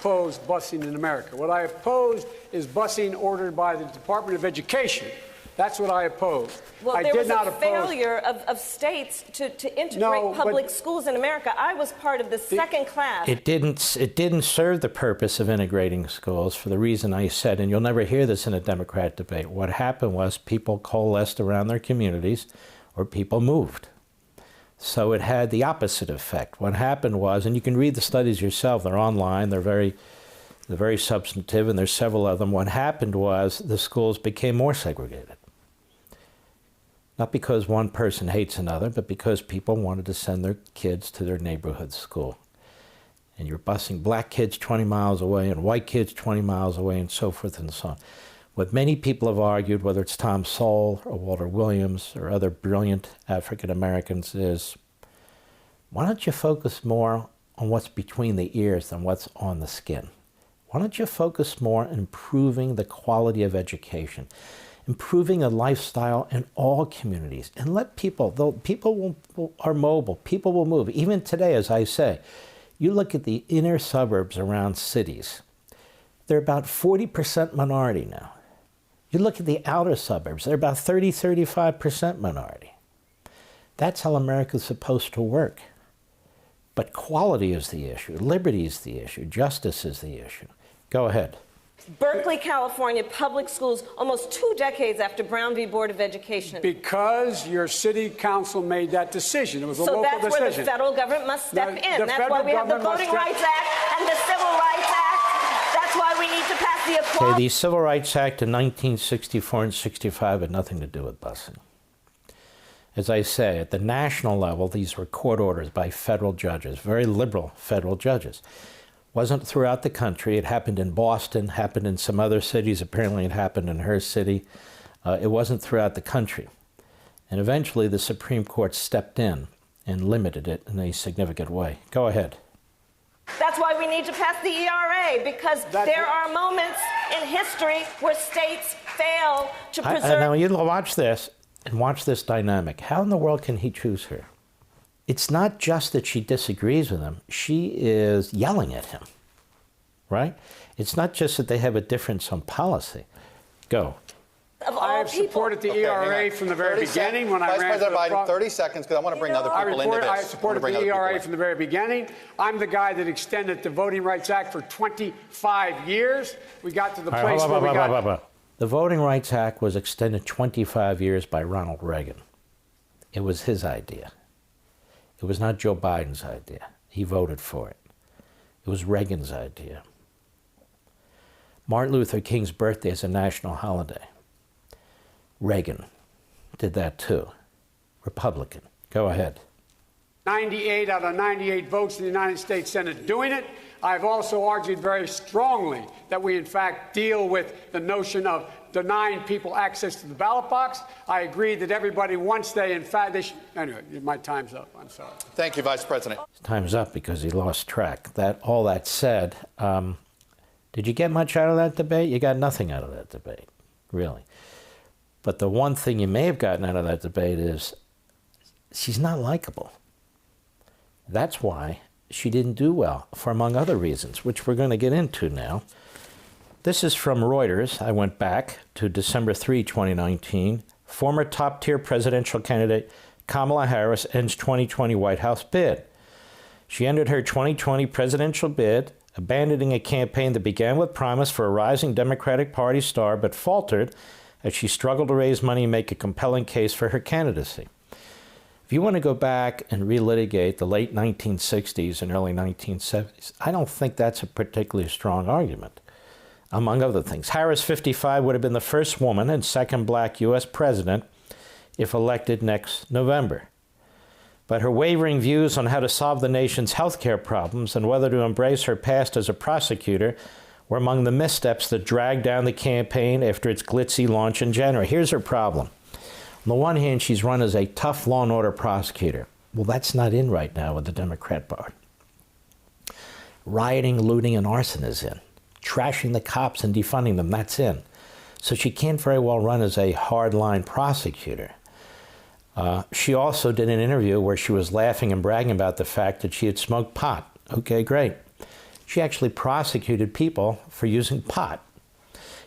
oppose busing in America. What I oppose is busing ordered by the Department of Education. That's what I oppose. Well, there was a failure of states to integrate public schools in America. I was part of the second class. It didn't serve the purpose of integrating schools for the reason I said, and you'll never hear this in a Democrat debate. What happened was people coalesced around their communities or people moved. So it had the opposite effect. What happened was, and you can read the studies yourself, they're online, they're very substantive, and there's several of them. What happened was the schools became more segregated. Not because one person hates another, but because people wanted to send their kids to their neighborhood school. And you're busing black kids 20 miles away and white kids 20 miles away and so forth and so on. What many people have argued, whether it's Tom Sowell or Walter Williams or other brilliant African Americans, is why don't you focus more on what's between the ears than what's on the skin? Why don't you focus more on improving the quality of education? Improving a lifestyle in all communities, and let people, though people are mobile, people will move. Even today, as I say, you look at the inner suburbs around cities, they're about 40% minority now. You look at the outer suburbs, they're about 35% minority. That's how America's supposed to work. But quality is the issue, liberty is the issue, justice is the issue. Go ahead. Berkeley, California, public schools almost 2 decades after Brown v. Board of Education. Because your city council made that decision. It was a local decision. So that's where the federal government must step in. That's why we have the Voting Rights Act and the Civil Rights Act. That's why we need to pass the Equality. Okay, the Civil Rights Act in 1964 and 65 had nothing to do with busing. As I say, at the national level, these were court orders by federal judges, very liberal federal judges. Wasn't throughout the country. It happened in Boston, happened in some other cities. Apparently it happened in her city. It wasn't throughout the country. And eventually the Supreme Court stepped in and limited it in a significant way. Go ahead. That's why we need to pass the ERA, because there are moments in history where states fail to preserve. Now you watch this and watch this dynamic. How in the world can he choose her? It's not just that she disagrees with him, she is yelling at him, right? It's not just that they have a difference on policy. Go. I have supported the ERA from the very beginning when I ran Vice President Biden, 30 seconds, because I want to bring other people into this. I supported the ERA from the very beginning. I'm the guy that extended the Voting Rights Act for 25 years. We got to the place where we got... The Voting Rights Act was extended 25 years by Ronald Reagan. It was his idea. It was not Joe Biden's idea. He voted for it. It was Reagan's idea. Martin Luther King's birthday is a national holiday. Reagan did that too. Republican. Go ahead. 98 out of 98 votes in the United States Senate doing it. I've also argued very strongly that we, in fact, deal with the notion of denying people access to the ballot box. I agree that everybody, once they, in fact, they should... Anyway, my time's up. I'm sorry. Thank you, Vice President. His time's up because he lost track. All that said, did you get much out of that debate? You got nothing out of that debate, really. But the one thing you may have gotten out of that debate is she's not likable. That's why she didn't do well, for among other reasons, which we're going to get into now. This is from Reuters. I went back to December 3, 2019. Former top-tier presidential candidate Kamala Harris ends 2020 White House bid. She ended her 2020 presidential bid, abandoning a campaign that began with promise for a rising Democratic Party star, but faltered as she struggled to raise money and make a compelling case for her candidacy. If you want to go back and relitigate the late 1960s and early 1970s, I don't think that's a particularly strong argument. Among other things, Harris, 55, would have been the first woman and second black U.S. president if elected next November. But her wavering views on how to solve the nation's health care problems and whether to embrace her past as a prosecutor were among the missteps that dragged down the campaign after its glitzy launch in January. Here's her problem. On the one hand, she's run as a tough law and order prosecutor. Well, that's not in right now with the Democrat Party. Rioting, looting, and arson is in. Trashing the cops and defunding them, that's in. So she can't very well run as a hardline prosecutor. She also did an interview where she was laughing and bragging about the fact that she had smoked pot. Okay, great. She actually prosecuted people for using pot.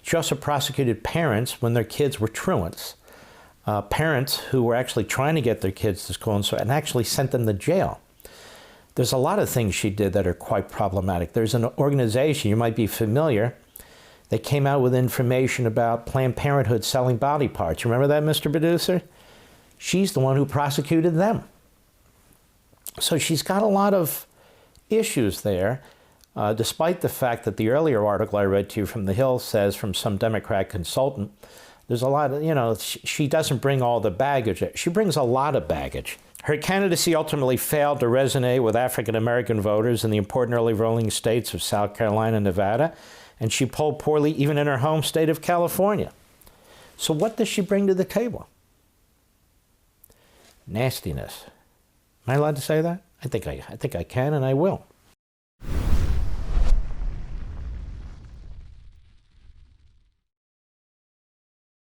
She also prosecuted parents when their kids were truants. Parents who were actually trying to get their kids to school and actually sent them to jail. There's a lot of things she did that are quite problematic. There's an organization, you might be familiar, that came out with information about Planned Parenthood selling body parts. Remember that, Mr. Producer? She's the one who prosecuted them. So she's got a lot of issues there, despite the fact that the earlier article I read to you from The Hill says from some Democrat consultant, there's a lot of, you know, she doesn't bring all the baggage. She brings a lot of baggage. Her candidacy ultimately failed to resonate with African-American voters in the important early voting states of South Carolina and Nevada, and she polled poorly even in her home state of California. So what does she bring to the table? Nastiness. Am I allowed to say that? I think I can, and I will.